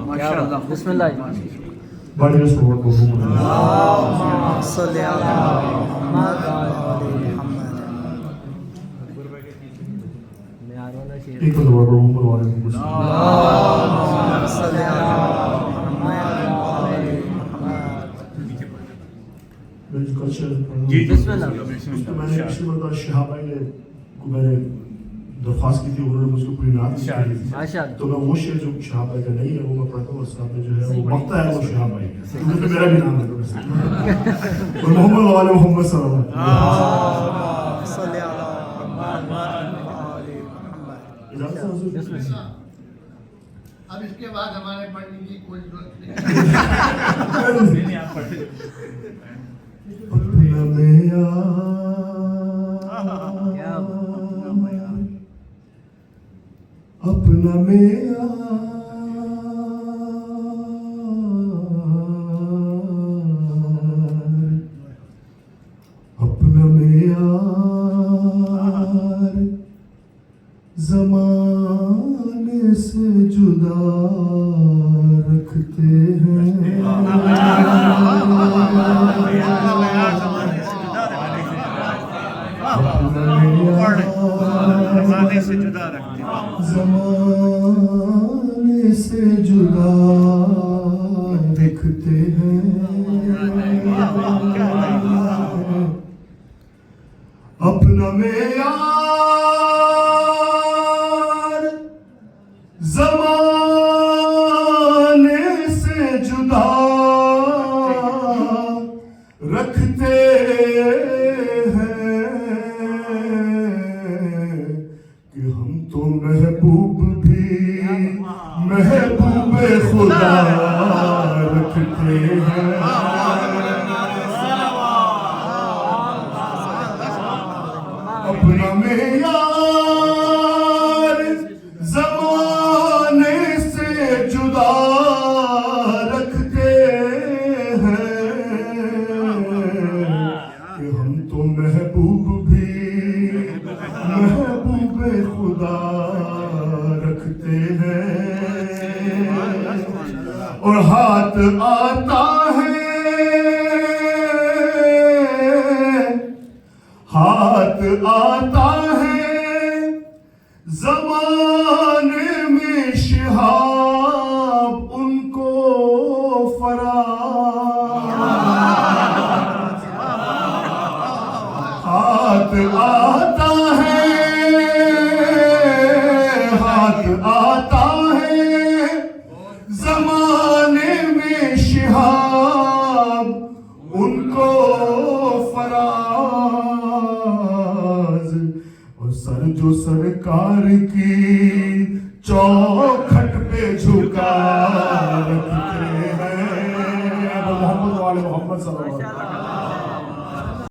ماشاءاللہ بسم اللہ بڑے سور کو اللہم صلی علی محمد ایک تو دعا کروں پر والے کو اللہم صلی علی میں جو کچھ بسم اللہ میں نے پچھلی مرتبہ شہاب بھائی نے کو میں نے درخواست کی تھی انہوں نے مجھ کو پوری نعت کی تھی تو میں وہ شعر جو شہاب بھائی کا نہیں ہے وہ میں پڑھتا ہوں استاد میں جو ہے وہ مقطع ہے وہ شہاب بھائی کیونکہ میرا بھی نام ہے اور محمد والے محمد صلی اللہ علیہ اللہم صلی علی محمد وسلم. اب اس کے بعد ہمارے پڑھنے کی کوئی ضرورت نہیں اپنا میاں اپنا میاں اپنا میاں زمانے سے جدا رکھتے ہیں زمانے سے جدا رکھتے ہیں زمانے سے جدا رکھتے ہیں اپنا معیار زمانے سے جدا رکھتے ہیں کہ ہم تو محبوب بھی محبوب خدا رکھتے ہیں اپنا معیار زمانے سے جدا رکھتے ہیں کہ ہم تو محبوب بھی محبوب خدا رکھتے ہیں اور ہاتھ آتا ہے ہاتھ آتا ہے زمانے میں شہاب ان کو فراز ہاتھ آتا ہے ہاتھ آتا ہے زمانے میں شہاب ان کو فراز اور سر جو سرکار کی چوکھٹ پہ جھکا رکھتے ہیں محمد والے محمد صلی اللہ علیہ وسلم